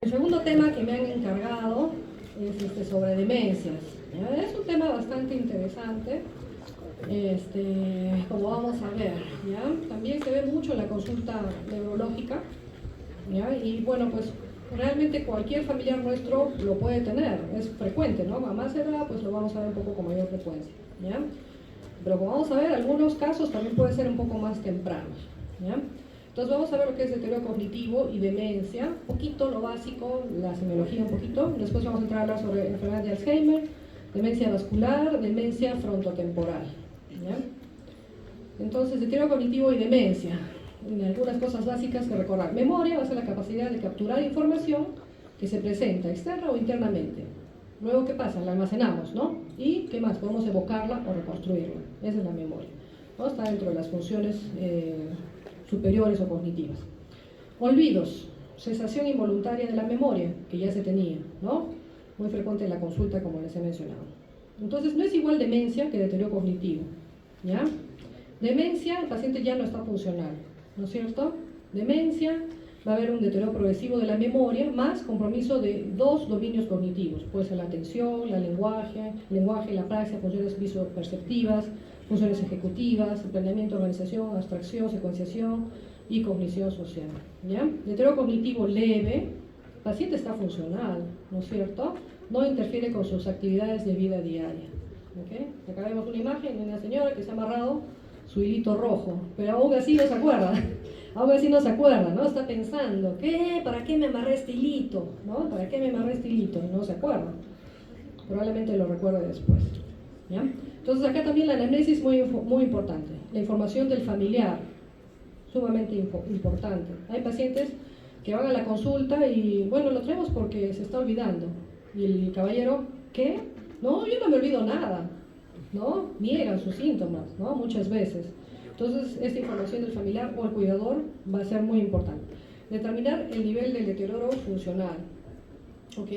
El segundo tema que me han encargado es sobre demencias. ¿Ya? Es un tema bastante interesante, como vamos a ver. ¿Ya? También se ve mucho en la consulta neurológica. ¿Ya? Y bueno, pues realmente cualquier familiar nuestro lo puede tener, es frecuente, ¿no? A más edad, pues lo vamos a ver un poco con mayor frecuencia. ¿Ya? Pero como vamos a ver, algunos casos también puede ser un poco más tempranos. ¿Ya? Entonces vamos a ver lo que es deterioro cognitivo y demencia, un poquito lo básico, la semiología un poquito, después vamos a entrar a hablar sobre enfermedad de Alzheimer, demencia vascular, demencia frontotemporal. ¿Ya? Entonces, deterioro cognitivo y demencia, algunas cosas básicas que recordar. Memoria va a ser la capacidad de capturar información que se presenta externa o internamente. Luego, ¿qué pasa? La almacenamos, ¿no? ¿Y qué más? Podemos evocarla o reconstruirla. Esa es la memoria, ¿no? Está dentro de las funciones superiores o cognitivas. Olvidos, cesación involuntaria de la memoria, que ya se tenía, ¿no? Muy frecuente en la consulta, como les he mencionado. Entonces, no es igual demencia que deterioro cognitivo, ¿ya? Demencia, el paciente ya no está funcional, ¿no es cierto? Demencia, va a haber un deterioro progresivo de la memoria, más compromiso de dos dominios cognitivos, puede ser la atención, el lenguaje, la praxis, funciones visoperceptivas, funciones ejecutivas, planeamiento, organización, abstracción, secuenciación y cognición social. ¿Ya? Deterioro cognitivo leve, el paciente está funcional, ¿no es cierto? No interfiere con sus actividades de vida diaria. ¿Okay? Acá vemos una imagen de una señora que se ha amarrado su hilito rojo, pero aún así no se acuerda. Aún así no se acuerda, ¿no? Está pensando, ¿para qué me amarré este hilito? ¿No? ¿Para qué me amarré este hilito? No se acuerda. Probablemente lo recuerde después. ¿Ya? Entonces acá también la anamnesis es muy importante. La información del familiar, sumamente importante. Hay pacientes que van a la consulta y, bueno, lo traemos porque se está olvidando. Y el caballero, ¿qué? No, yo no me olvido nada, ¿no? Niegan sus síntomas, ¿no? Muchas veces. Entonces, esta información del familiar o el cuidador va a ser muy importante. Determinar el nivel del deterioro funcional. ¿Ok?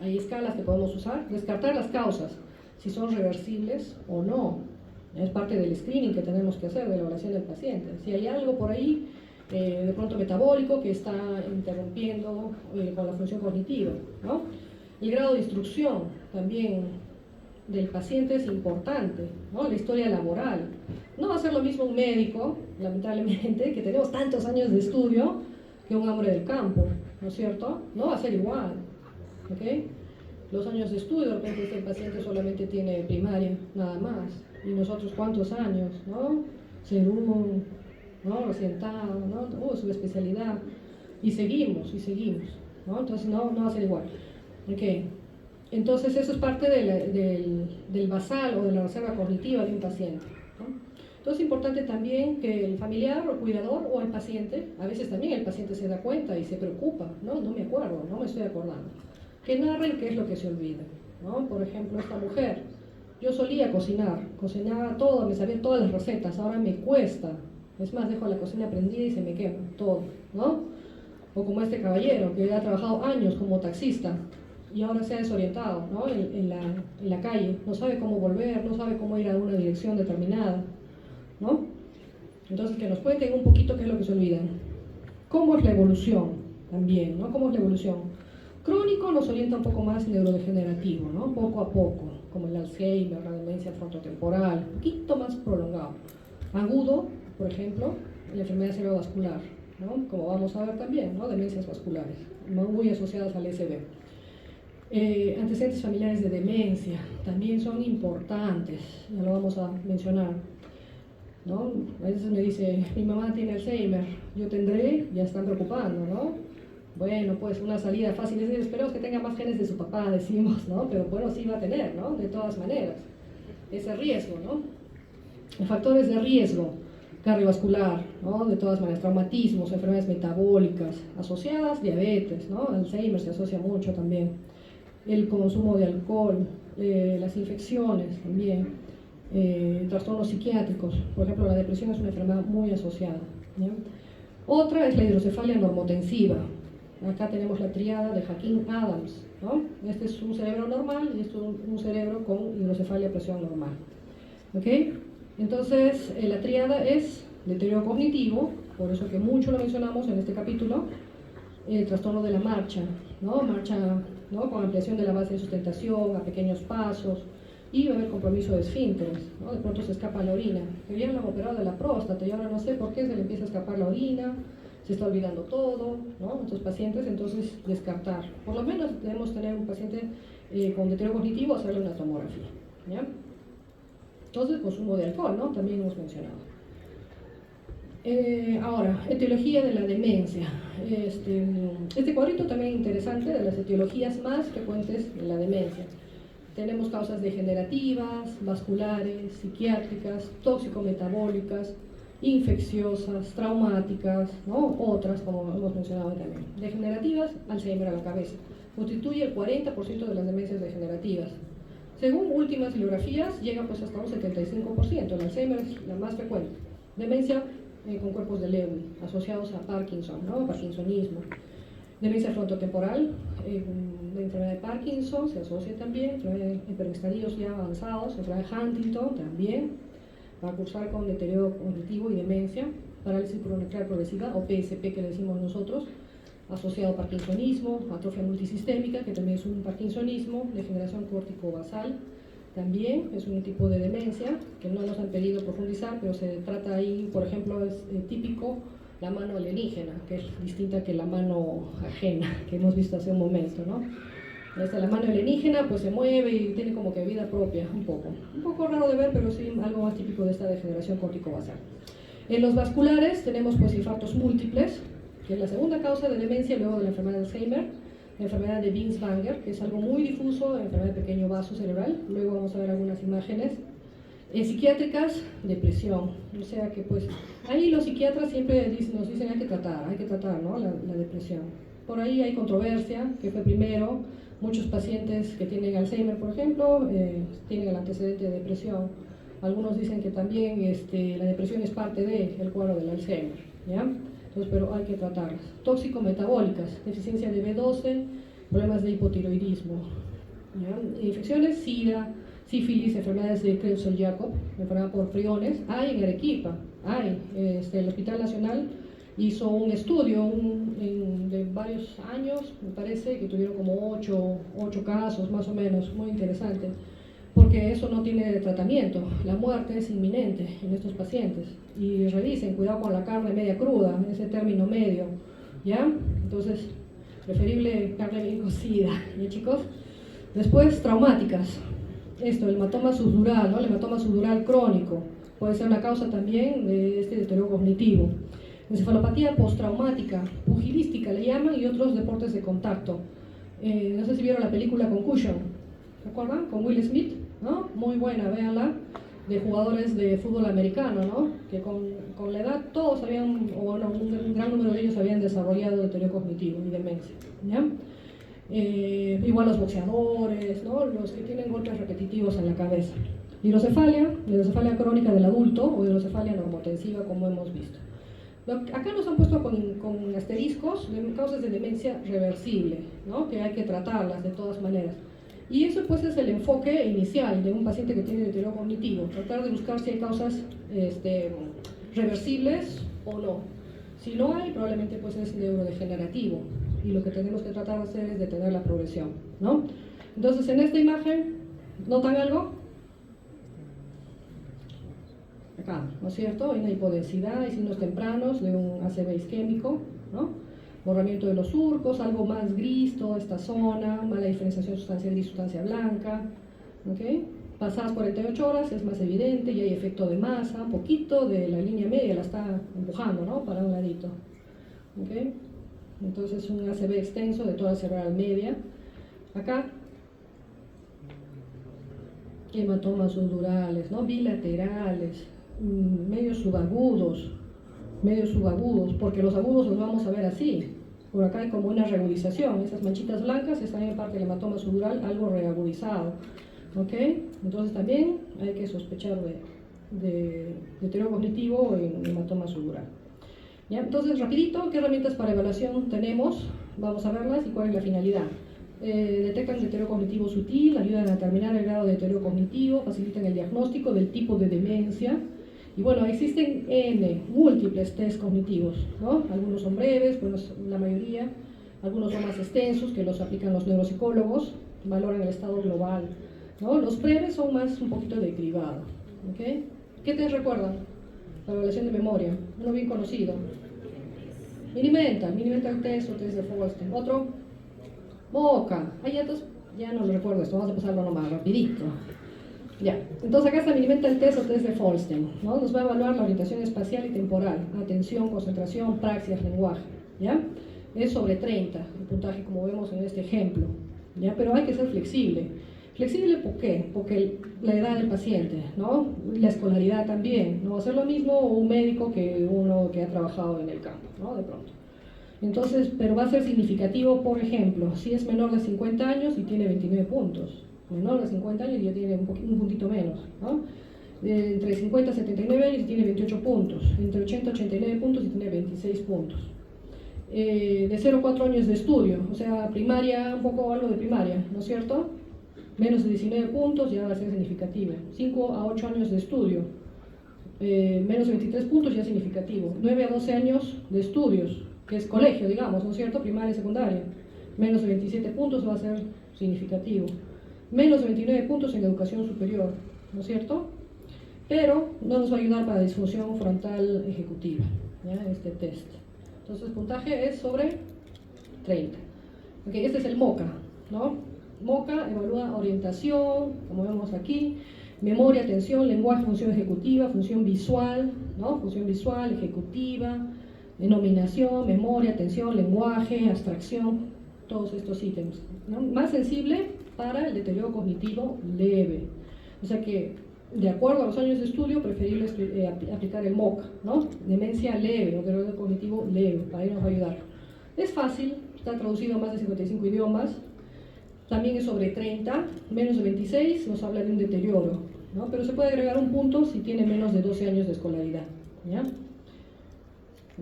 Hay escalas que podemos usar. Descartar las causas, si son reversibles o no. Es parte del screening que tenemos que hacer, de la evaluación del paciente. Si hay algo por ahí, de pronto metabólico, que está interrumpiendo con la función cognitiva, ¿no? El grado de instrucción también del paciente es importante, ¿no? La historia laboral. No va a ser lo mismo un médico, lamentablemente, que tenemos tantos años de estudio, que un hombre del campo, ¿no es cierto? No va a ser igual, ¿ok? Los años de estudio, de repente este paciente solamente tiene primaria, nada más. Y nosotros, ¿cuántos años? ¿No? Según, ¿no? Recientado, ¿no? Su especialidad. Y seguimos, ¿no? Entonces no va a ser igual. ¿Ok? Entonces eso es parte del basal o de la reserva cognitiva de un paciente, ¿no? Entonces es importante también que el familiar o cuidador o el paciente, a veces también el paciente se da cuenta y se preocupa, no me acuerdo, no me estoy acordando, que narren qué es lo que se olvida, ¿no? Por ejemplo, esta mujer, yo solía cocinaba todo, me sabía todas las recetas, ahora me cuesta, es más, dejo la cocina prendida y se me quema todo, ¿no? O como este caballero que ha trabajado años como taxista y ahora se ha desorientado, ¿no? en la calle, no sabe cómo volver, no sabe cómo ir a una dirección determinada, ¿no? Entonces que nos cuenten un poquito qué es lo que se olvidan. ¿Cómo es la evolución también, ¿no? ¿Cómo es la evolución? Crónico nos orienta un poco más neurodegenerativo, ¿no? Poco a poco, como el Alzheimer, la demencia frontotemporal, un poquito más prolongado. Agudo, por ejemplo, la enfermedad cerebrovascular, ¿no? Como vamos a ver también, ¿no? Demencias vasculares, muy asociadas al SB. Antecedentes familiares de demencia también son importantes, ya lo vamos a mencionar, ¿no? A veces me dice, mi mamá tiene Alzheimer, yo tendré, ya están preocupando, ¿no? Bueno, pues una salida fácil es decir, esperemos que tenga más genes de su papá, decimos, ¿no? Pero bueno, sí va a tener, ¿no? De todas maneras, ese riesgo, ¿no? Factores de riesgo cardiovascular, ¿no? De todas maneras, traumatismos, enfermedades metabólicas asociadas, diabetes, ¿no? Alzheimer se asocia mucho también. El consumo de alcohol, las infecciones también, trastornos psiquiátricos, por ejemplo, la depresión es una enfermedad muy asociada, ¿ya? Otra es la hidrocefalia normotensiva. Acá tenemos la tríada de Hakim Adams, ¿no? Este es un cerebro normal y este es un cerebro con hidrocefalia a presión normal. ¿Ok? Entonces, la tríada es deterioro cognitivo, por eso que mucho lo mencionamos en este capítulo, el trastorno de la marcha, ¿no? Marcha, ¿no? Con ampliación de la base de sustentación a pequeños pasos, y va a haber compromiso de esfínteres, ¿no? De pronto se escapa la orina, que ya lo han operado de la próstata y ahora no sé por qué se le empieza a escapar la orina, se está olvidando todo, ¿no? Estos pacientes, entonces descartar. Por lo menos debemos tener un paciente con deterioro cognitivo, hacerle una tomografía, ¿ya? Entonces, consumo de alcohol, ¿no? También hemos mencionado. Ahora, etiología de la demencia. Este cuadrito también es interesante, de las etiologías más frecuentes de la demencia. Tenemos causas degenerativas, vasculares, psiquiátricas, tóxico-metabólicas, infecciosas, traumáticas, ¿no? Otras, como hemos mencionado también. Degenerativas, Alzheimer a la cabeza. Constituye el 40% de las demencias degenerativas. Según últimas bibliografías, llega pues hasta un 75%. El Alzheimer es la más frecuente. Demencia con cuerpos de Lewy, asociados a Parkinson, ¿no? Parkinsonismo. Demencia frontotemporal, la enfermedad de Parkinson se asocia también, pero en estadios ya avanzados, enfermedad de Huntington también, va a cursar con deterioro cognitivo y demencia, parálisis neuronuclear progresiva, o PSP que le decimos nosotros, asociado a Parkinsonismo, atrofia multisistémica, que también es un Parkinsonismo, degeneración córtico-basal, también es un tipo de demencia que no nos han pedido profundizar, pero se trata ahí, por ejemplo, es típico la mano alienígena, que es distinta que la mano ajena, que hemos visto hace un momento, ¿no? La mano alienígena pues se mueve y tiene como que vida propia, un poco raro de ver, pero sí algo más típico de esta degeneración córtico-basal. En los vasculares tenemos pues infartos múltiples, que es la segunda causa de demencia luego de la enfermedad de Alzheimer, la enfermedad de Binswanger, que es algo muy difuso, la enfermedad de pequeño vaso cerebral, luego vamos a ver algunas imágenes. En psiquiátricas, depresión, o sea que pues ahí los psiquiatras siempre nos dicen hay que tratar, ¿no? la depresión. Por ahí hay controversia, que fue primero, muchos pacientes que tienen Alzheimer, por ejemplo, tienen el antecedente de depresión. Algunos dicen que también la depresión es parte del cuadro del Alzheimer, ¿ya? Entonces, pero hay que tratarlas. Tóxico-metabólicas, deficiencia de B12, problemas de hipotiroidismo, ¿ya? Infecciones, SIDA, sífilis, enfermedades de Creutzfeldt-Jakob, enfermedad por priones, hay en Arequipa, el Hospital Nacional hizo un estudio de varios años, me parece que tuvieron como 8 casos más o menos, muy interesante, porque eso no tiene tratamiento, la muerte es inminente en estos pacientes, y revisen, cuidado con la carne media cruda, ese término medio, ¿ya? Entonces, preferible carne bien cocida, ¿ya chicos? Después, traumáticas. El hematoma subdural, ¿no? El hematoma subdural crónico puede ser una causa también de este deterioro cognitivo. Encefalopatía postraumática, pugilística le llaman, y otros deportes de contacto. No sé si vieron la película Concussion, ¿se acuerdan? Con Will Smith, ¿no? Muy buena, véanla, de jugadores de fútbol americano, ¿no? Que con la edad todos habían, o bueno, un gran número de ellos habían desarrollado deterioro cognitivo y demencia, ¿ya? Igual los boxeadores, ¿no? Los que tienen golpes repetitivos en la cabeza. Hidrocefalia crónica del adulto o hidrocefalia normotensiva, como hemos visto. Acá nos han puesto con asteriscos de causas de demencia reversible, ¿no? Que hay que tratarlas de todas maneras. Y eso pues es el enfoque inicial de un paciente que tiene deterioro cognitivo, tratar de buscar si hay causas reversibles o no. Si no hay, probablemente pues es neurodegenerativo, y lo que tenemos que tratar de hacer es detener la progresión, ¿no? Entonces, en esta imagen, ¿notan algo? Acá, ¿no es cierto? Hay una hipodensidad, hay signos tempranos de un ACV isquémico, ¿no? Borramiento de los surcos, algo más gris, toda esta zona, mala diferenciación sustancia gris, sustancia blanca, ¿ok? Pasadas 48 horas es más evidente y hay efecto de masa, un poquito de la línea media la está empujando, ¿no? Para un ladito, ¿ok? Entonces un ACV extenso de toda cerebral media. Acá, hematomas subdurales, ¿no? Bilaterales, medios subagudos, porque los agudos los vamos a ver así. Por acá hay como una reagudización, esas manchitas blancas están en parte del hematoma subdural, algo reagudizado, ¿ok? Entonces también hay que sospechar de deterioro cognitivo en hematoma subdural. ¿Ya? Entonces, rapidito, ¿qué herramientas para evaluación tenemos? Vamos a verlas y cuál es la finalidad. Detectan deterioro cognitivo sutil, ayudan a determinar el grado de deterioro cognitivo, facilitan el diagnóstico del tipo de demencia. Y bueno, existen múltiples test cognitivos, ¿no? Algunos son breves, bueno, la mayoría algunos son más extensos, que los aplican los neuropsicólogos, valoran el estado global, ¿no? Los breves son más un poquito de cribado, ¿okay? ¿Qué te recuerdan? La evaluación de memoria, uno bien conocido. Minimental test o test de Folstein. Otro, MOCA. Ya no lo recuerdo esto, vamos a pasarlo nomás rapidito. Ya, entonces acá está Minimental test o test de Folstein, ¿no? Nos va a evaluar la orientación espacial y temporal, atención, concentración, praxias, lenguaje, ¿ya? Es sobre 30 el puntaje, como vemos en este ejemplo, ¿ya? Pero hay que ser flexible. ¿Flexible por qué? Porque la edad del paciente, ¿no? La escolaridad también, no va a ser lo mismo un médico que uno que ha trabajado en el campo, ¿no? De pronto. Entonces, pero va a ser significativo, por ejemplo, si es menor de 50 años y tiene 29 puntos, menor de 50 años ya tiene un puntito menos, ¿no? Entre 50 y 79 años y tiene 28 puntos, entre 80 y 89 puntos y tiene 26 puntos. De 0 a 4 años de estudio, o sea, primaria, un poco algo de primaria, ¿no es cierto? Menos de 19 puntos ya va a ser significativo. 5 a 8 años de estudio, menos de 23 puntos ya es significativo. 9 a 12 años de estudios, que es colegio, digamos, ¿no es cierto? Primaria y secundaria. Menos de 27 puntos va a ser significativo. Menos de 29 puntos en educación superior, ¿no es cierto? Pero no nos va a ayudar para disfunción frontal ejecutiva, ¿ya? Este test. Entonces el puntaje es sobre 30. Okay, este es el MOCA, ¿no? MOCA evalúa orientación, como vemos aquí, memoria, atención, lenguaje, función ejecutiva, función visual, ¿no? Función visual, ejecutiva, denominación, memoria, atención, lenguaje, abstracción, todos estos ítems, ¿no? Más sensible para el deterioro cognitivo leve. O sea que, de acuerdo a los años de estudio, preferible aplicar el MOCA, ¿no? Demencia leve o deterioro cognitivo leve, para ahí nos va a ayudar. Es fácil, está traducido a más de 55 idiomas, también es sobre 30, menos de 26 nos habla de un deterioro, ¿no? Pero se puede agregar un punto si tiene menos de 12 años de escolaridad, ¿ya?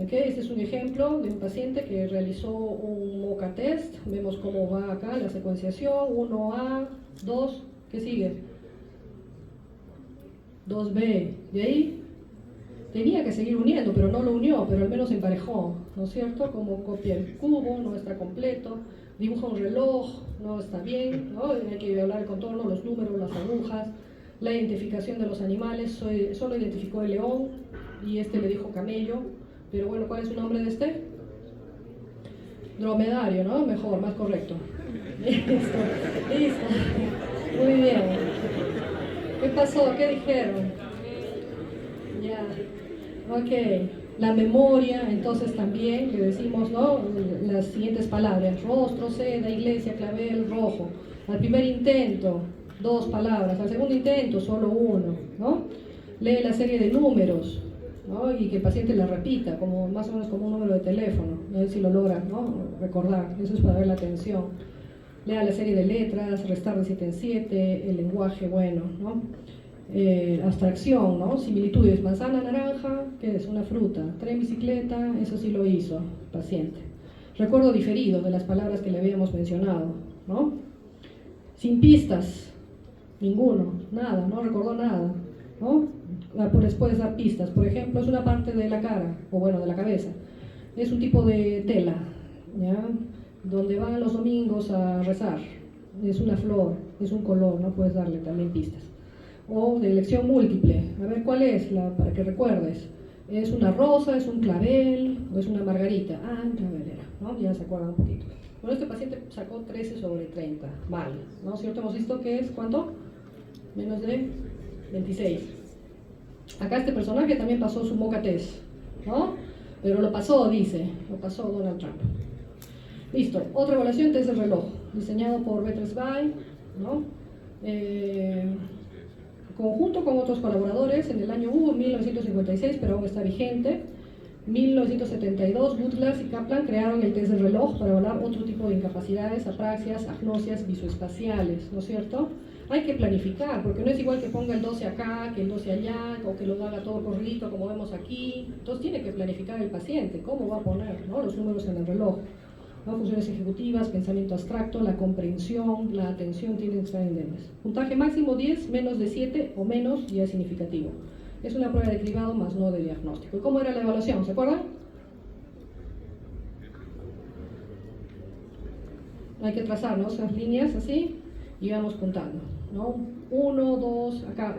Okay, este es un ejemplo de un paciente que realizó un MOCA test. Vemos cómo va acá la secuenciación, 1A, 2, ¿qué sigue? 2B, de ahí tenía que seguir uniendo, pero no lo unió, pero al menos emparejó, ¿no es cierto? Como copia el cubo, no está completo, dibuja un reloj, no está bien, ¿no? Hay que hablar el contorno, los números, las agujas, la identificación de los animales, solo identificó el león y este le dijo camello, pero bueno, ¿cuál es su nombre de este? Dromedario, ¿no? Mejor, más correcto. Listo, listo. Muy bien. ¿Qué pasó? ¿Qué dijeron? Ya. Ok. La memoria, entonces también le decimos, ¿no? Las siguientes palabras: rostro, seda, iglesia, clavel, rojo. Al primer intento, 2 palabras. Al segundo intento, solo 1, ¿no? Lee la serie de números, ¿no? Y que el paciente la repita, como, más o menos como un número de teléfono, a ver si lo logra, ¿no? Recordar, eso es para ver la atención. Lea la serie de letras, restar de 7 en 7, el lenguaje bueno, ¿no? Abstracción, ¿no? Similitudes, manzana, naranja, ¿qué es? Una fruta. Tren, bicicleta, eso sí lo hizo el paciente. Recuerdo diferido de las palabras que le habíamos mencionado, ¿no? Sin pistas, ninguno, nada, no recordó nada, ¿no? Pues puedes dar pistas, por ejemplo, es una parte de la cara, o bueno, de la cabeza. Es un tipo de tela, ¿ya? Donde van los domingos a rezar. Es una flor, es un color, ¿no? Puedes darle también pistas. O de elección múltiple, a ver cuál es, para que recuerdes. ¿Es una rosa, es un clavel o es una margarita? Ah, un clavel era, ¿no? Ya se acuerdan un poquito. Bueno, este paciente sacó 13 sobre 30, mal, ¿no? ¿Cierto? Hemos visto que es, ¿cuánto? Menos de 26. Acá este personaje también pasó su MOCA test, ¿no? Pero lo pasó, dice, lo pasó Donald Trump. Listo, otra evaluación, test del reloj, diseñado por Bettersby, ¿no? Conjunto con otros colaboradores en el año 1956, pero aún está vigente. 1972, Butler y Kaplan crearon el test del reloj para evaluar otro tipo de incapacidades, apraxias, agnosias visoespaciales, ¿no es cierto? Hay que planificar, porque no es igual que ponga el 12 acá, que el 12 allá, o que lo haga todo corridito como vemos aquí. Entonces tiene que planificar el paciente, cómo va a poner, ¿no? Los números en el reloj, ¿no? Funciones ejecutivas, pensamiento abstracto, la comprensión, la atención tienen que estar endebles. Puntaje máximo 10, menos de 7 o menos ya es significativo. Es una prueba de cribado más no de diagnóstico. ¿Y cómo era la evaluación? ¿Se acuerdan? hay que trazar, ¿no? Esas líneas así y vamos contando, ¿no? 1, 2, acá,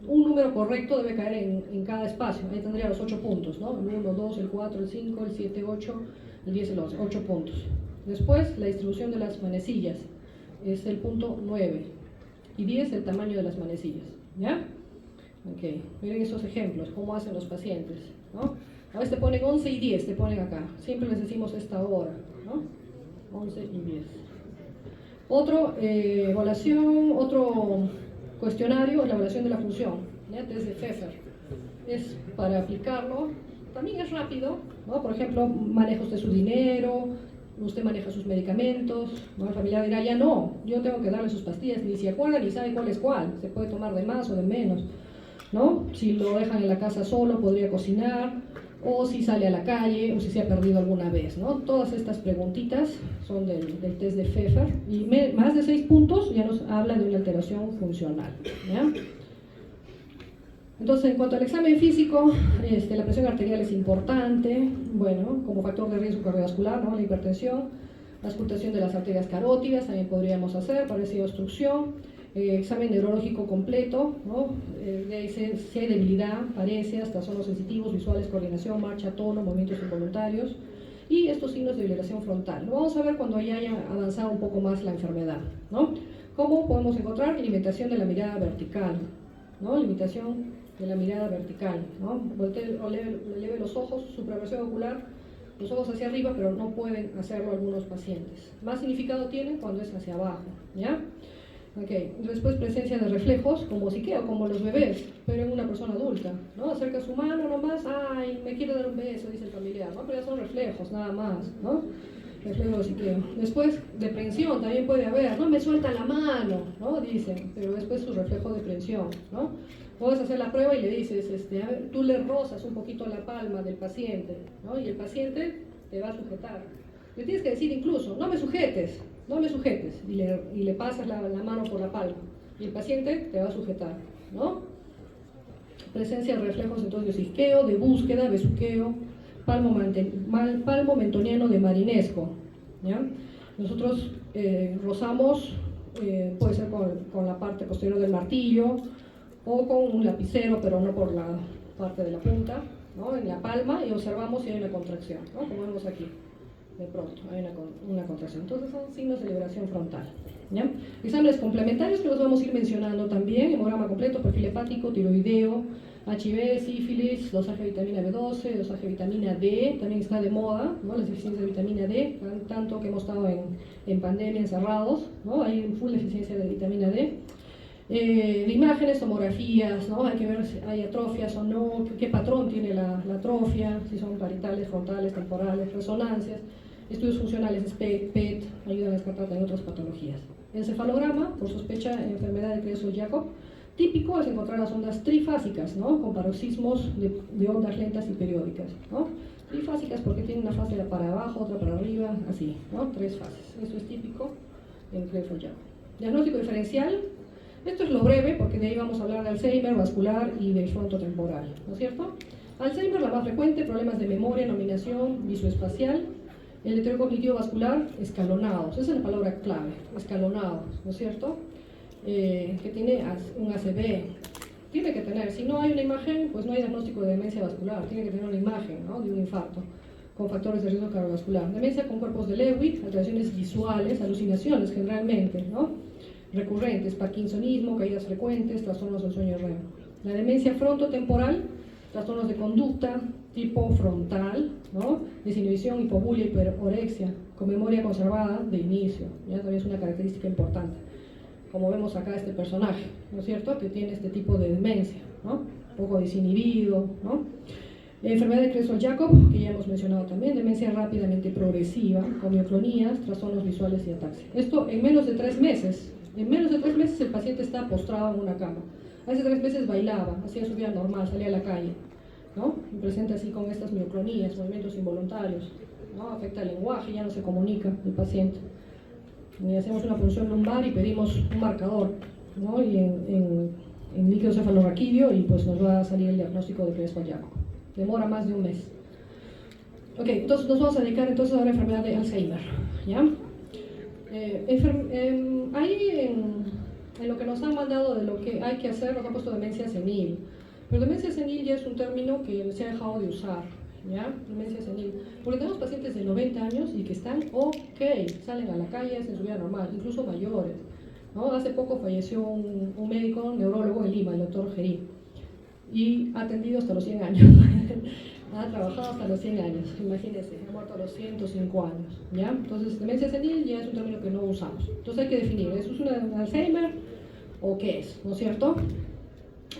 un número correcto debe caer en cada espacio, ahí tendría los 8 puntos, ¿no? El 1, 2, el 4, el 5, el 7, 8, el 10, el 11, 8 puntos. Después, la distribución de las manecillas es el punto 9 y 10 el tamaño de las manecillas, ¿ya? Ok, miren esos ejemplos, cómo hacen los pacientes, ¿no? A veces te ponen 11 y 10, te ponen acá, siempre les decimos esta hora, ¿no? 11 y 10. Otro evaluación, otro cuestionario es la evaluación de la función, ¿ya? Test de Pfeffer. Es para aplicarlo, también es rápido, ¿no? Por ejemplo, maneja usted su dinero, usted maneja sus medicamentos, ¿no? El familiar dirá, ya no, yo tengo que darle sus pastillas, ni se acuerda ni sabe cuál es cuál, se puede tomar de más o de menos, ¿no? Si lo dejan en la casa solo, podría cocinar, o si sale a la calle, o si se ha perdido alguna vez, ¿no? Todas estas preguntitas son del test de Pfeffer, y más de 6 puntos ya nos habla de una alteración funcional, ¿ya? Entonces, en cuanto al examen físico, la presión arterial es importante, bueno, como factor de riesgo cardiovascular, ¿no? La hipertensión, la auscultación de las arterias carótidas también podríamos hacer, parecida obstrucción, examen neurológico completo, ¿no? De ahí si hay debilidad, parece, hasta sonos sensitivos, visuales, coordinación, marcha, tono, movimientos involuntarios, y estos signos de liberación frontal. Lo vamos a ver cuando ya haya avanzado un poco más la enfermedad, ¿no? ¿Cómo podemos encontrar? Limitación de la mirada vertical, ¿no? Limitación de la mirada vertical, ¿no? Voltee o eleve los ojos, supravación ocular, los ojos hacia arriba, pero no pueden hacerlo algunos pacientes. Más significado tiene cuando es hacia abajo, ¿ya? Okay. Después presencia de reflejos, como psiqueo, como los bebés, pero en una persona adulta, ¿no? Acerca su mano nomás, ay, me quiere dar un beso, dice el familiar, ¿no? Pero ya son reflejos, nada más, ¿no? Reflejo de psiqueo. Después, depresión también puede haber, no me suelta la mano, ¿no? Dicen, pero después su reflejo de depresión, ¿no? Puedes hacer la prueba y le dices, a ver, tú le rozas un poquito la palma del paciente, ¿no? Y el paciente te va a sujetar. Le tienes que decir incluso, no me sujetes, y le pasas la mano por la palma, y el paciente te va a sujetar, ¿no? Presencia de reflejos entonces de isqueo, de búsqueda, besuqueo, palmo mentoniano de marinesco, ¿ya? Nosotros rozamos, puede ser con la parte posterior del martillo, o con un lapicero, pero no por la parte de la punta, ¿no? En la palma, y observamos si hay una contracción, ¿no? Como vemos aquí. De pronto hay una contracción. Entonces son signos de liberación frontal, ¿ya? Exámenes complementarios que los vamos a ir mencionando también: hemograma completo, perfil hepático, tiroideo, HIV, sífilis, dosaje de vitamina B12, dosaje de vitamina D, también está de moda, ¿no? Las deficiencias de vitamina D, tanto que hemos estado en pandemia encerrados, ¿no? Hay full deficiencia de vitamina D. De imágenes, tomografías, ¿no? Hay que ver si hay atrofias o no, qué patrón tiene la atrofia, si son parietales, frontales, temporales, resonancias. Estudios funcionales, PET, ayudan a descartar también otras patologías. Encefalograma, por sospecha de enfermedad de Creutzfeldt-Jakob, típico es encontrar las ondas trifásicas, ¿no? Con paroxismos de ondas lentas y periódicas, ¿no? Trifásicas porque tienen una fase para abajo, otra para arriba, así, ¿no? 3 fases. Eso es típico en Creutzfeldt-Jakob. Diagnóstico diferencial. Esto es lo breve, porque de ahí vamos a hablar de Alzheimer, vascular y del frontotemporal, ¿no es cierto? Alzheimer, la más frecuente, problemas de memoria, nominación, visoespacial. El deterioro cognitivo vascular, escalonados. Esa es la palabra clave, escalonados, ¿no es cierto? Que tiene un ACV. Tiene que tener, si no hay una imagen, pues no hay diagnóstico de demencia vascular. Tiene que tener una imagen, ¿no? De un infarto, con factores de riesgo cardiovascular. Demencia con cuerpos de Lewy, alteraciones visuales, alucinaciones generalmente, ¿no? Recurrentes, parkinsonismo, caídas frecuentes, trastornos del sueño REM. La demencia frontotemporal, trastornos de conducta tipo frontal, ¿no? Desinhibición, hipobulia, hiperorexia, con memoria conservada de inicio, ya también es una característica importante, como vemos acá este personaje, ¿no es cierto?, que tiene este tipo de demencia, ¿no? Un poco desinhibido, ¿no? Enfermedad de Creutzfeldt-Jakob, que ya hemos mencionado también, demencia rápidamente progresiva, con mioclonías, trastornos visuales y ataxia. Esto en menos de 3 meses. En menos de 3 meses el paciente está postrado en una cama. Hace 3 meses bailaba, hacía su vida normal, salía a la calle, ¿no? Y presenta así con estas mioclonías, movimientos involuntarios, ¿no? Afecta el lenguaje, ya no se comunica el paciente. Y hacemos una punción lumbar y pedimos un marcador, ¿no? Y en líquido cefalorraquídeo, y pues nos va a salir el diagnóstico de Creutzfeldt-Jakob. Demora más de un mes. Ok, entonces nos vamos a dedicar entonces a la enfermedad de Alzheimer, ¿ya? Ahí en lo que nos han mandado de lo que hay que hacer, nos han puesto demencia senil. Pero demencia senil ya es un término que se ha dejado de usar, ¿ya? Demencia senil. Porque tenemos pacientes de 90 años y que están ok, salen a la calle, hacen su vida normal, incluso mayores, ¿no? Hace poco falleció un médico, un neurólogo en Lima, el doctor Gerí, y ha atendido hasta los 100 años. Ha trabajado hasta los 100 años, imagínense, ha muerto a los 105 años, ¿ya? Entonces, demencia senil ya es un término que no usamos. Entonces hay que definir, ¿eso es un Alzheimer o qué es? ¿No es cierto?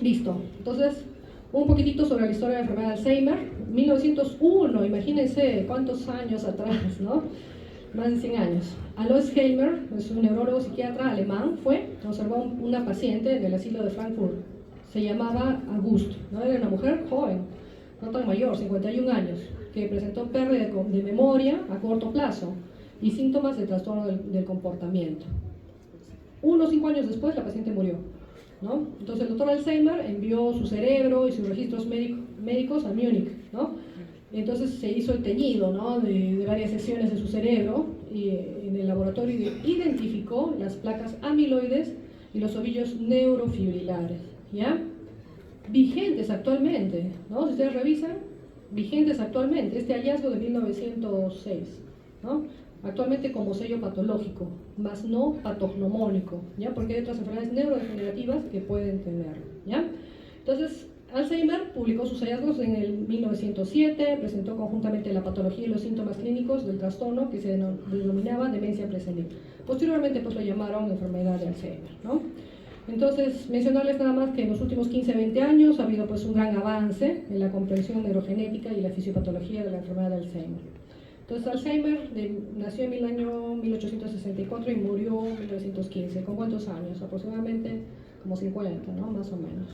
Listo. Entonces, un poquitito sobre la historia de la enfermedad de Alzheimer. 1901, imagínense cuántos años atrás, ¿no? Más de 100 años. Alois Helmer, es un neurólogo psiquiatra alemán, observó una paciente en el asilo de Frankfurt. Se llamaba Auguste, ¿no? Era una mujer joven, no tan mayor, 51 años, que presentó pérdida de memoria a corto plazo y síntomas de trastorno del comportamiento. Unos 5 años después, la paciente murió, ¿no? Entonces el doctor Alzheimer envió su cerebro y sus registros médicos a Múnich, ¿no? Entonces se hizo el teñido, ¿no? de varias sesiones de su cerebro y en el laboratorio identificó las placas amiloides y los ovillos neurofibrilares, ¿ya? Vigentes actualmente, ¿no? Si ustedes revisan, vigentes actualmente, este hallazgo de 1906, ¿no? Actualmente como sello patológico, más no patognomónico, ¿ya? Porque hay otras enfermedades neurodegenerativas que pueden tener, ¿ya? Entonces, Alzheimer publicó sus hallazgos en el 1907, presentó conjuntamente la patología y los síntomas clínicos del trastorno que se denominaba demencia presenil. Posteriormente, pues lo llamaron enfermedad de Alzheimer, ¿no? Entonces, mencionarles nada más que en los últimos 15-20 años ha habido pues un gran avance en la comprensión neurogenética y la fisiopatología de la enfermedad de Alzheimer. Entonces, Alzheimer nació en el año 1864 y murió en 1915. ¿Con cuántos años? Aproximadamente como 50, ¿no? Más o menos.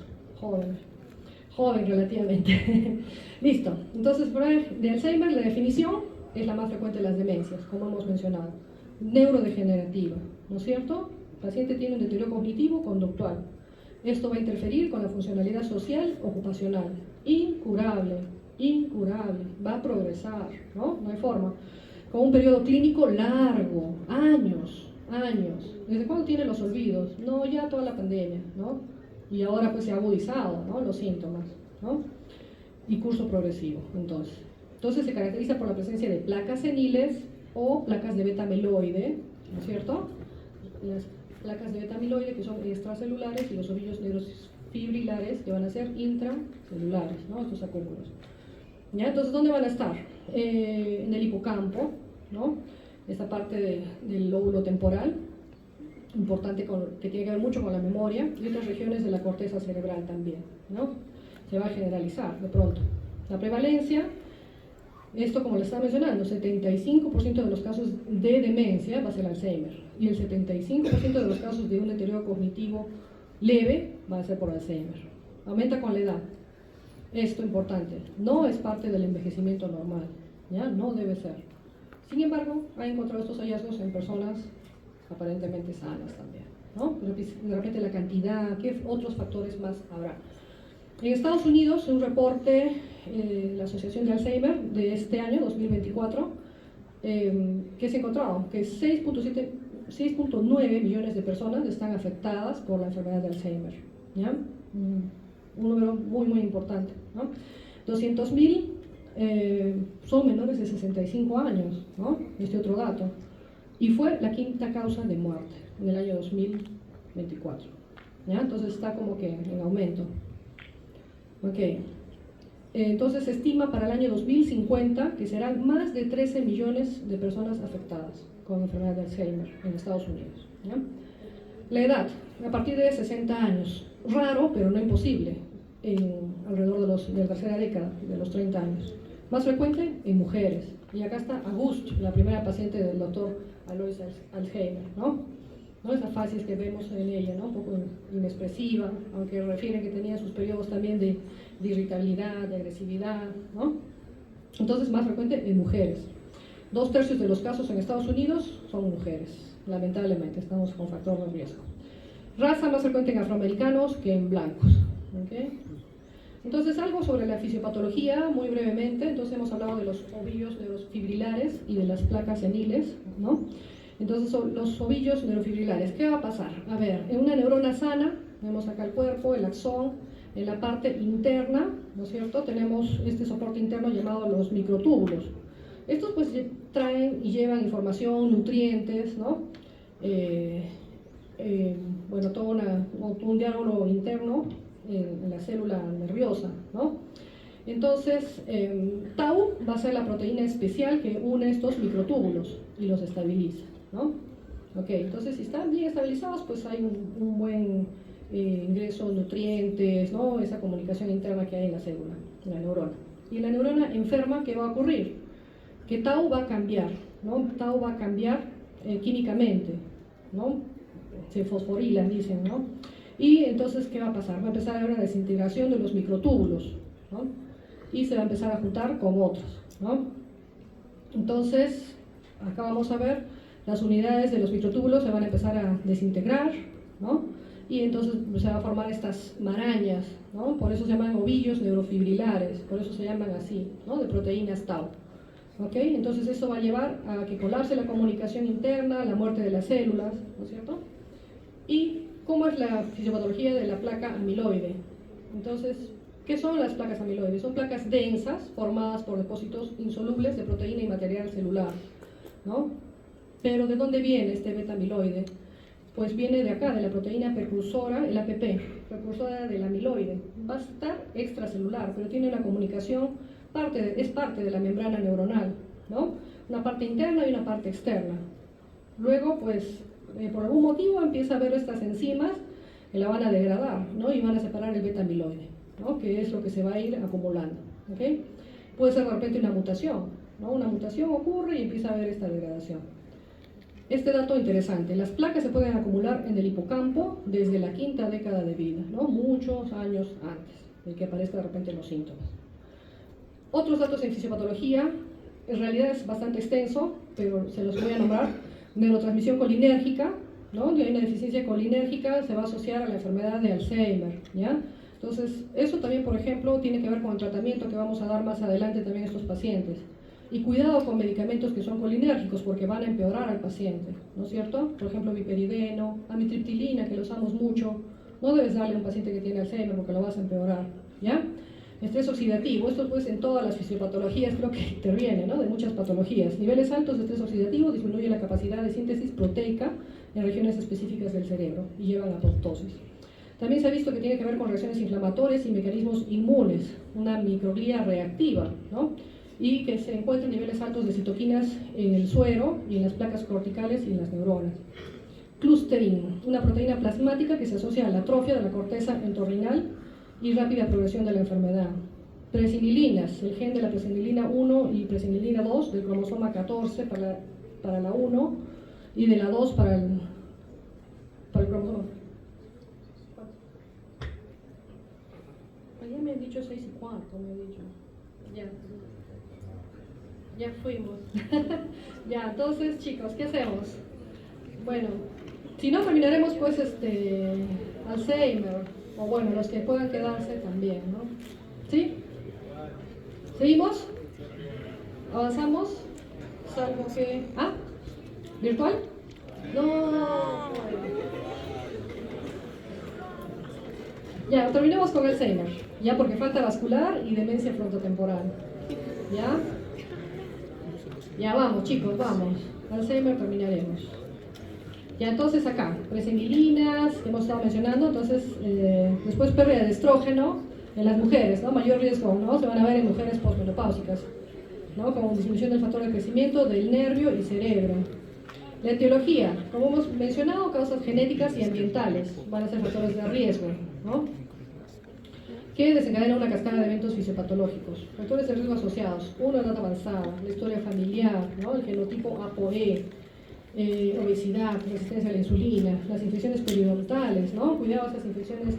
Joven relativamente. Listo. Entonces, de Alzheimer, la definición es la más frecuente de las demencias, como hemos mencionado. Neurodegenerativa, ¿no es cierto? El paciente tiene un deterioro cognitivo-conductual. Esto va a interferir con la funcionalidad social, ocupacional. Incurable, va a progresar, ¿no? No hay forma. Con un periodo clínico largo, años. ¿Desde cuándo tiene los olvidos? No, ya toda la pandemia, ¿no? Y ahora pues se ha agudizado, ¿no? Los síntomas, ¿no? Y curso progresivo, entonces se caracteriza por la presencia de placas seniles o placas de beta amiloide, ¿no es cierto? Las placas de beta amiloide que son extracelulares y los ovillos neurofibrilares que van a ser intracelulares, ¿no? Estos acúmulos. ¿Ya? Entonces, ¿dónde van a estar? En el hipocampo, ¿no? Esta parte del lóbulo temporal, importante, que tiene que ver mucho con la memoria, y otras regiones de la corteza cerebral también, ¿no? Se va a generalizar de pronto. La prevalencia, esto como les estaba mencionando, 75% de los casos de demencia va a ser Alzheimer, y el 75% de los casos de un deterioro cognitivo leve va a ser por Alzheimer. Aumenta con la edad. Esto importante, no es parte del envejecimiento normal, ¿ya? No debe ser. Sin embargo, ha encontrado estos hallazgos en personas aparentemente sanas también, ¿no? De repente la cantidad, ¿qué otros factores más habrá? En Estados Unidos, un reporte de la Asociación de Alzheimer de este año, 2024, que se encontró que 6.9 millones de personas están afectadas por la enfermedad de Alzheimer, ¿ya? Un número muy importante, ¿no? 200.000 son menores de 65 años, ¿no? Este otro dato. Y fue la quinta causa de muerte en el año 2024, ¿ya? Entonces está como que en aumento. Ok. Entonces se estima para el año 2050 que serán más de 13 millones de personas afectadas con enfermedad de Alzheimer en Estados Unidos, ¿ya? La edad, a partir de 60 años. Raro, pero no imposible, alrededor de la tercera década, de los 30 años. Más frecuente en mujeres. Y acá está Auguste, la primera paciente del doctor Alois Alzheimer, ¿no? Esa facies que vemos en ella, ¿no? Un poco inexpresiva, aunque refieren que tenía sus periodos también de irritabilidad, de agresividad, ¿no? Entonces, más frecuente en mujeres. 2/3 de los casos en Estados Unidos son mujeres, lamentablemente, estamos con factor de riesgo. Raza más frecuente en afroamericanos que en blancos, ¿okay? Entonces, algo sobre la fisiopatología, muy brevemente. Entonces, hemos hablado de los ovillos neurofibrilares y de las placas seniles, ¿no? Entonces son los ovillos neurofibrilares. ¿Qué va a pasar? A ver, en una neurona sana, vemos acá el cuerpo, el axón, en la parte interna, ¿no es cierto? Tenemos este soporte interno llamado los microtúbulos. Estos pues traen y llevan información, nutrientes, ¿no? Bueno, todo un diálogo interno en la célula nerviosa, ¿no? Entonces, tau va a ser la proteína especial que une estos microtúbulos y los estabiliza, ¿no? Ok, entonces si están bien estabilizados, pues hay un buen ingreso de nutrientes, ¿no? Esa comunicación interna que hay en la célula, en la neurona. Y en la neurona enferma, ¿qué va a ocurrir? Que tau va a cambiar, ¿no? Tau va a cambiar químicamente, ¿no? Se fosforilan, dicen, ¿no? Y entonces, ¿qué va a pasar? Va a empezar a haber una desintegración de los microtúbulos, ¿no? Y se va a empezar a juntar con otros, ¿no? Entonces, acá vamos a ver, las unidades de los microtúbulos se van a empezar a desintegrar, ¿no? Y entonces se van a formar estas marañas, ¿no? Por eso se llaman ovillos neurofibrilares, por eso se llaman así, ¿no? De proteínas tau. ¿Ok? Entonces eso va a llevar a que colapse la comunicación interna, la muerte de las células, ¿no es cierto? ¿Y cómo es la fisiopatología de la placa amiloide? Entonces, ¿qué son las placas amiloides? Son placas densas formadas por depósitos insolubles de proteína y material celular, ¿no? Pero ¿de dónde viene este beta amiloide? Pues viene de acá, de la proteína precursora, el APP, precursora del amiloide. Va a estar extracelular, pero tiene una comunicación, es parte de la membrana neuronal, ¿no? Una parte interna y una parte externa. Luego, pues, por algún motivo empieza a haber estas enzimas que la van a degradar, ¿no? Y van a separar el beta amiloide, ¿no? Que es lo que se va a ir acumulando, ¿ok? Puede ser de repente una mutación, ¿no? Una mutación ocurre y empieza a haber esta degradación. Este dato interesante, las placas se pueden acumular en el hipocampo desde la quinta década de vida, ¿no? Muchos años antes de que aparezcan de repente los síntomas. Otros datos en fisiopatología, en realidad es bastante extenso, pero se los voy a nombrar. Neurotransmisión colinérgica, ¿no? Si hay una deficiencia colinérgica, se va a asociar a la enfermedad de Alzheimer, ¿ya? Entonces, eso también, por ejemplo, tiene que ver con el tratamiento que vamos a dar más adelante también a estos pacientes. Y cuidado con medicamentos que son colinérgicos porque van a empeorar al paciente, ¿no es cierto? Por ejemplo, biperideno, amitriptilina, que lo usamos mucho. No debes darle a un paciente que tiene Alzheimer porque lo vas a empeorar, ¿ya? Estrés oxidativo, esto pues en todas las fisiopatologías creo que interviene, ¿no? De muchas patologías. Niveles altos de estrés oxidativo disminuyen la capacidad de síntesis proteica en regiones específicas del cerebro y llevan a apoptosis. También se ha visto que tiene que ver con reacciones inflamatorias y mecanismos inmunes, una microglía reactiva, ¿no? Y que se encuentran niveles altos de citoquinas en el suero y en las placas corticales y en las neuronas. Clustering, una proteína plasmática que se asocia a la atrofia de la corteza entorrinal y rápida progresión de la enfermedad. Presinilinas, el gen de la presinilina 1 y presinilina 2 del cromosoma 14 para la 1 y de la 2 para el cromosoma. Ya me han dicho 6 y 4, me han dicho. Ya fuimos. Ya, entonces chicos, ¿qué hacemos? Bueno, si no terminaremos pues Alzheimer, o bueno, los que puedan quedarse también, ¿no? ¿Sí? ¿Seguimos? ¿Avanzamos? Salvo que... ¿Ah? ¿Virtual? No. Ya, terminamos con Alzheimer, ya, porque falta vascular y demencia frontotemporal. ¿Ya? Ya vamos, chicos, vamos. Alzheimer terminaremos. Ya, entonces acá, presenilinas, que hemos estado mencionando, entonces después pérdida de estrógeno en las mujeres, ¿no? Mayor riesgo, ¿no? Se van a ver en mujeres posmenopáusicas, ¿no? Como disminución del factor de crecimiento del nervio y cerebro. La etiología, como hemos mencionado, causas genéticas y ambientales van a ser factores de riesgo, ¿no? Que desencadena una cascada de eventos fisiopatológicos. Factores de riesgo asociados: 1, edad avanzada, la historia familiar, ¿no? El genotipo ApoE, obesidad, resistencia a la insulina, las infecciones periodontales, ¿no? Cuidado esas infecciones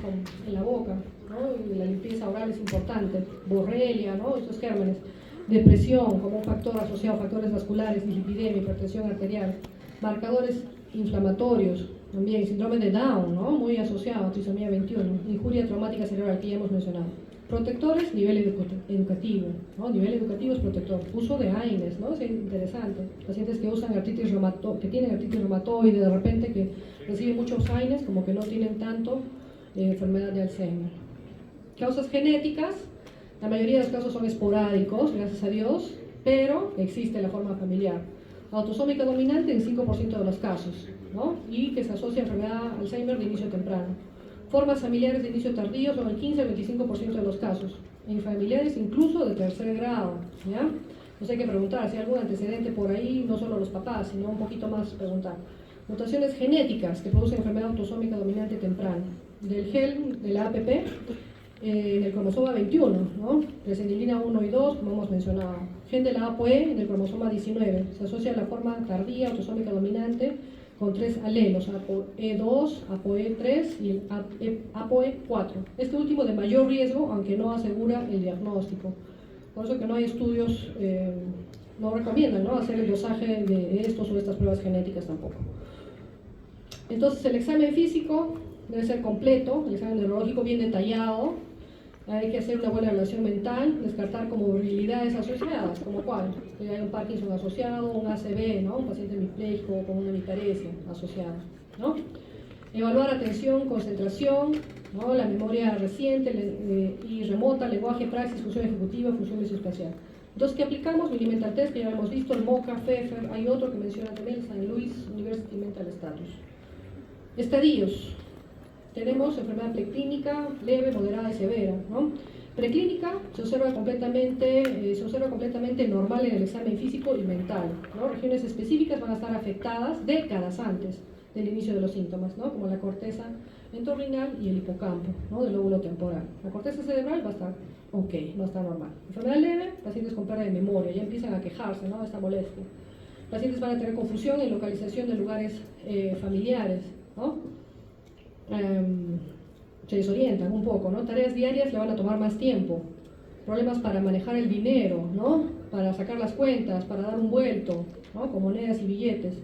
en la boca, ¿no? Y la limpieza oral es importante. Borrelia, ¿no? Estos gérmenes. Depresión como un factor asociado a factores vasculares, dislipidemia, hipertensión arterial. Marcadores inflamatorios, también síndrome de Down, ¿no? Muy asociado a trisomía 21, injuria traumática cerebral que ya hemos mencionado. Protectores, nivel educativo, ¿no? Nivel educativo es protector. Uso de AINES, ¿no? Es interesante. Pacientes que usan que tienen artritis reumatoide, de repente que reciben muchos AINES, como que no tienen tanto enfermedad de Alzheimer. Causas genéticas, la mayoría de los casos son esporádicos, gracias a Dios, pero existe la forma familiar. Autosómica dominante en 5% de los casos, ¿no? Y que se asocia a enfermedad Alzheimer de inicio temprano. Formas familiares de inicio tardío son el 15 al 25% de los casos. En familiares incluso de tercer grado, ¿ya? Entonces hay que preguntar si hay algún antecedente por ahí, no solo los papás, sino un poquito más preguntar. Mutaciones genéticas que producen enfermedad autosómica dominante temprana. Del gen de la APP, en el cromosoma 21, ¿no? Presenilina 1 y 2, como hemos mencionado. Gen de la APOE en el cromosoma 19. Se asocia a la forma tardía autosómica dominante con 3 alelos, APOE2, APOE3 y el APOE4. Este último de mayor riesgo, aunque no asegura el diagnóstico. Por eso que no hay estudios, no recomiendan, ¿no?, hacer el dosaje de estos o estas pruebas genéticas tampoco. Entonces el examen físico debe ser completo, el examen neurológico bien detallado. Hay que hacer una buena evaluación mental, descartar comorbilidades asociadas, como cuál, que hay un Parkinson asociado, un ACV, ¿no?, un paciente hemipléjico con una hemiparesia asociada, ¿no? Evaluar atención, concentración, ¿no?, la memoria reciente y remota, lenguaje, praxis, función ejecutiva, función visoespacial. Entonces, ¿qué aplicamos? Mini-Mental Test, que ya lo hemos visto, el MoCA, Pfeffer, hay otro que menciona también, el St. Louis University Mental Status. Estadios. Tenemos enfermedad preclínica, leve, moderada y severa, ¿no? Preclínica se observa completamente normal en el examen físico y mental, ¿no? Regiones específicas van a estar afectadas décadas antes del inicio de los síntomas, ¿no?, como la corteza entorrinal y el hipocampo, ¿no?, del lóbulo temporal. La corteza cerebral va a estar ok, no está normal. Enfermedad leve, pacientes con pérdida de memoria, ya empiezan a quejarse, ¿no?, de esta molestia. Pacientes van a tener confusión en localización de lugares familiares, ¿no? Se desorientan un poco, ¿no? Tareas diarias le van a tomar más tiempo. Problemas para manejar el dinero, ¿no?, para sacar las cuentas, para dar un vuelto, ¿no?, con monedas y billetes.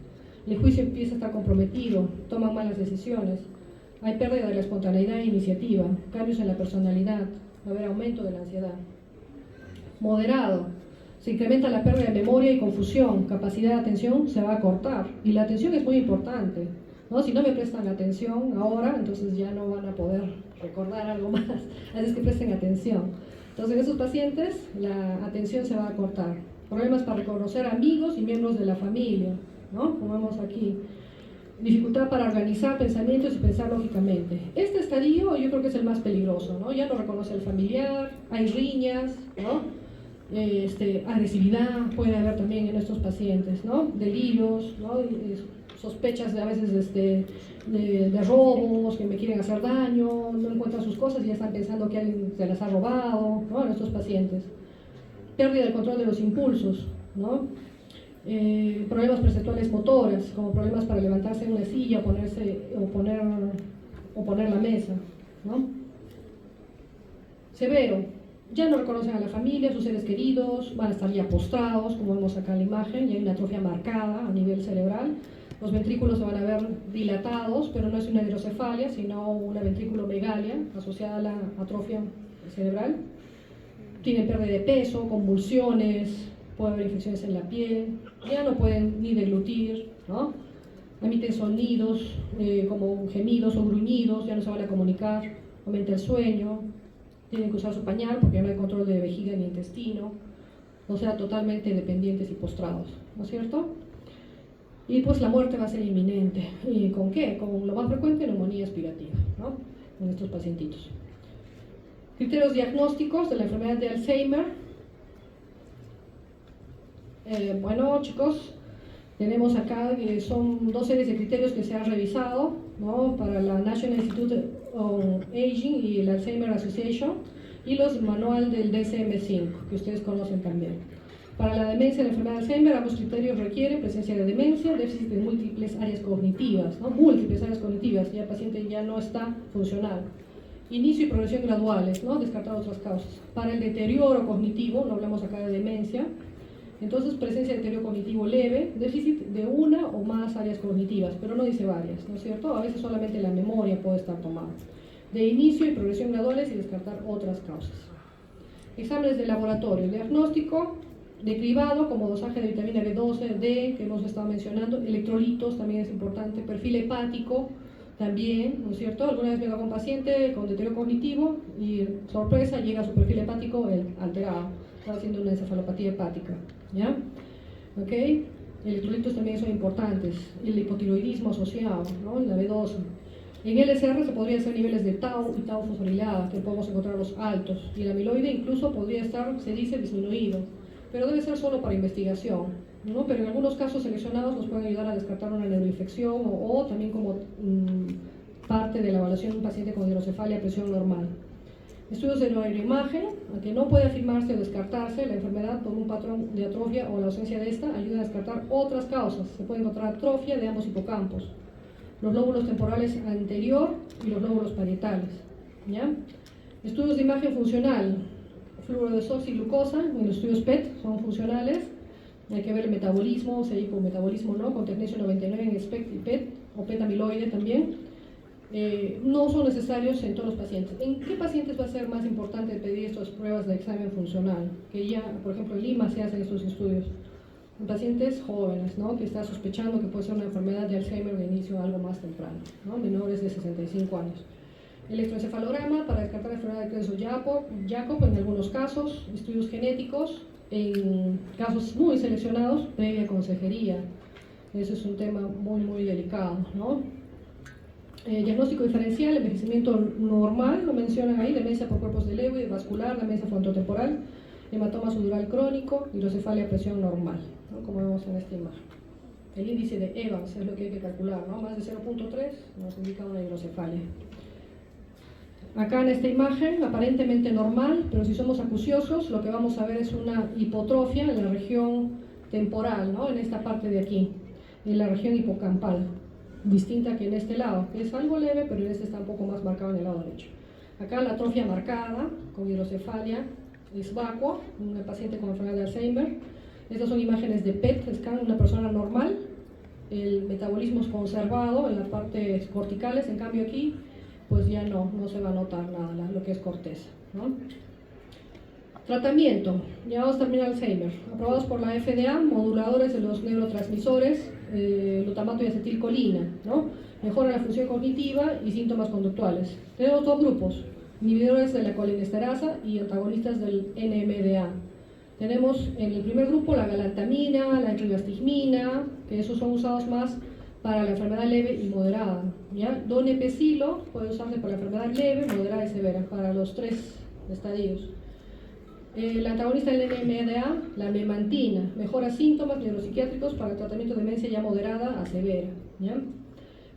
El juicio empieza a estar comprometido, toman malas decisiones. Hay pérdida de la espontaneidad e iniciativa, cambios en la personalidad, va a haber aumento de la ansiedad. Moderado. Se incrementa la pérdida de memoria y confusión, capacidad de atención se va a cortar. Y la atención es muy importante, ¿no? Si no me prestan atención ahora, entonces ya no van a poder recordar algo más. Así es que presten atención. Entonces en esos pacientes la atención se va a cortar. Problemas para reconocer amigos y miembros de la familia, ¿no?, como vemos aquí. Dificultad para organizar pensamientos y pensar lógicamente. Este estadio yo creo que es el más peligroso, ¿no? Ya no reconoce al familiar, hay riñas, ¿no? Agresividad puede haber también en estos pacientes, ¿no? Delirios, ¿no? Sospechas a veces de robos, que me quieren hacer daño, no encuentran sus cosas y ya están pensando que alguien se las ha robado, ¿no?, en estos pacientes. Pérdida del control de los impulsos, ¿no? Problemas perceptuales motoras, como problemas para levantarse en una silla o poner la mesa, ¿no? Severo, ya no reconocen a la familia, a sus seres queridos, van a estar ya postrados, como vemos acá en la imagen, y hay una atrofia marcada a nivel cerebral. Los ventrículos se van a ver dilatados, pero no es una hidrocefalia, sino una ventrículomegalia asociada a la atrofia cerebral. Tienen pérdida de peso, convulsiones, puede haber infecciones en la piel, ya no pueden ni deglutir, ¿no? Emiten sonidos como gemidos o gruñidos, ya no se van a comunicar, aumenta el sueño, tienen que usar su pañal porque ya no hay control de vejiga ni intestino, o sea, totalmente dependientes y postrados, ¿no es cierto? Y pues la muerte va a ser inminente. ¿Y con qué? Con lo más frecuente, neumonía aspirativa, ¿no?, en estos pacientitos. Criterios diagnósticos de la enfermedad de Alzheimer. Bueno, chicos, tenemos acá son 2 series de criterios que se han revisado, ¿no?, para la National Institute on Aging y el Alzheimer Association, y los manual del DSM-5, que ustedes conocen también. Para la demencia y la enfermedad de Alzheimer, ambos criterios requieren presencia de demencia, déficit de múltiples áreas cognitivas, ¿no?, múltiples áreas cognitivas, ya el paciente ya no está funcional. Inicio y progresión graduales, ¿no?, descartar otras causas. Para el deterioro cognitivo, no hablamos acá de demencia, entonces presencia de deterioro cognitivo leve, déficit de una o más áreas cognitivas, pero no dice varias, ¿no es cierto? A veces solamente la memoria puede estar tomada. De inicio y progresión graduales y descartar otras causas. Exámenes de laboratorio, diagnóstico de cribado como dosaje de vitamina B12, D, que hemos estado mencionando, electrolitos también es importante, perfil hepático también, ¿no es cierto? Alguna vez me hago un paciente con deterioro cognitivo y sorpresa llega a su perfil hepático alterado, está haciendo una encefalopatía hepática, ¿ya? ¿Ok? Electrolitos también son importantes, el hipotiroidismo asociado, ¿no? La B12. En LSR se podría hacer niveles de tau y tau fosforilada, que podemos encontrarlos altos, y el amiloide incluso podría estar, se dice, disminuido, pero debe ser solo para investigación, ¿no? Pero en algunos casos seleccionados nos pueden ayudar a descartar una neuroinfección o también como parte de la evaluación de un paciente con hidrocefalia a presión normal. Estudios de neuroimagen, aunque no puede afirmarse o descartarse la enfermedad por un patrón de atrofia o la ausencia de esta, ayuda a descartar otras causas. Se puede encontrar atrofia de ambos hipocampos, los lóbulos temporales anterior y los lóbulos parietales, ¿ya? Estudios de imagen funcional, fluorodesoxiglucosa, en los estudios PET son funcionales, hay que ver el metabolismo, si hay hipometabolismo o no, con tecnesio 99 en SPECT y PET, o PET amiloide también. No son necesarios en todos los pacientes. ¿En qué pacientes va a ser más importante pedir estas pruebas de examen funcional? Que ya, por ejemplo, en Lima se hacen estos estudios. En pacientes jóvenes, ¿no? Que está sospechando que puede ser una enfermedad de Alzheimer de inicio algo más temprano, ¿no? Menores de 65 años. Electroencefalograma para descartar la enfermedad de Creutzfeldt-Jakob en algunos casos, estudios genéticos, en casos muy seleccionados, previa consejería. Eso es un tema muy delicado, ¿no? Diagnóstico diferencial, envejecimiento normal, lo mencionan ahí, demencia por cuerpos de Lewy, vascular, demencia frontotemporal, hematoma subdural crónico, hidrocefalia a presión normal, ¿no? Como vemos en esta imagen. El índice de Evans es lo que hay que calcular, ¿no? Más de 0.3 nos indica una hidrocefalia. Acá en esta imagen, aparentemente normal, pero si somos acuciosos, lo que vamos a ver es una hipotrofia en la región temporal, ¿no? En esta parte de aquí, en la región hipocampal, distinta que en este lado, que es algo leve, pero en este está un poco más marcado en el lado derecho. Acá la atrofia marcada, con hidrocefalia, es vacua, una paciente con enfermedad de Alzheimer. Estas son imágenes de PET scan, una persona normal, el metabolismo es conservado en las partes corticales, en cambio aquí pues ya no se va a notar nada, lo que es corteza, ¿no? Tratamiento, ya vamos a terminar Alzheimer, aprobados por la FDA, moduladores de los neurotransmisores, glutamato y acetilcolina, ¿no? Mejora la función cognitiva y síntomas conductuales. Tenemos dos grupos, inhibidores de la colinesterasa y antagonistas del NMDA. Tenemos en el primer grupo la galantamina, la ribastigmina, que esos son usados más para la enfermedad leve y moderada, ¿ya? Donepezilo puede usarse para la enfermedad leve, moderada y severa, para los 3 estadios. El antagonista del NMDA, la memantina, mejora síntomas neuropsiquiátricos para el tratamiento de demencia ya moderada a severa, ¿ya?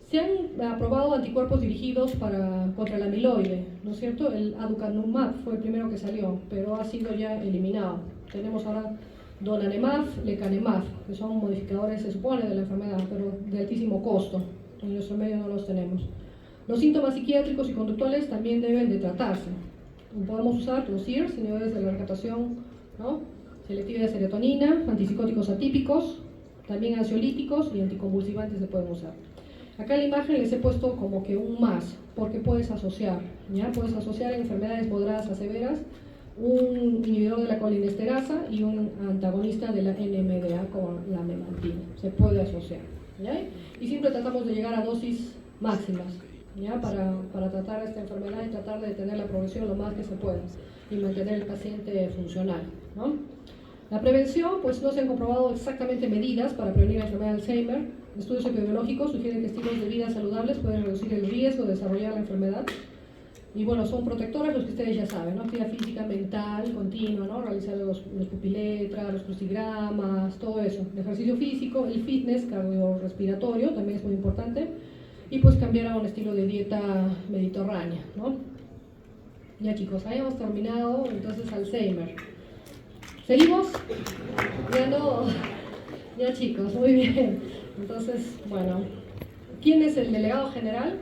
Se han aprobado anticuerpos dirigidos contra el amiloide, ¿no es cierto? El aducanumab fue el primero que salió, pero ha sido ya eliminado. Tenemos ahora donanemab, lecanemab, que son modificadores, se supone, de la enfermedad, pero de altísimo costo. En nuestro medio no los tenemos. Los síntomas psiquiátricos y conductuales también deben de tratarse. Podemos usar los SIRS, inhibidores de la recaptación, ¿no? Selectiva de serotonina, antipsicóticos atípicos, también ansiolíticos y anticonvulsivantes se pueden usar. Acá en la imagen les he puesto como que un más, porque puedes asociar, ¿ya? Puedes asociar en enfermedades moderadas a severas un inhibidor de la colinesterasa y un antagonista de la NMDA como la memantina. Se puede asociar, ¿ya? Y siempre tratamos de llegar a dosis máximas, ¿ya? Para tratar esta enfermedad y tratar de detener la progresión lo más que se pueda y mantener el paciente funcional, ¿no? La prevención, pues no se han comprobado exactamente medidas para prevenir la enfermedad de Alzheimer. Estudios epidemiológicos sugieren que estilos de vida saludables pueden reducir el riesgo de desarrollar la enfermedad. Y bueno, son protectores los que ustedes ya saben, ¿no? Actividad física, mental, continua, ¿no? Realizar los pupiletras, los crucigramas, todo eso. El ejercicio físico, el fitness cardiorrespiratorio también es muy importante. Y pues cambiar a un estilo de dieta mediterránea, ¿no? Ya chicos, ahí hemos terminado entonces Alzheimer. ¿Seguimos? Ya no. Ya chicos, muy bien. Entonces, bueno, ¿quién es el delegado general?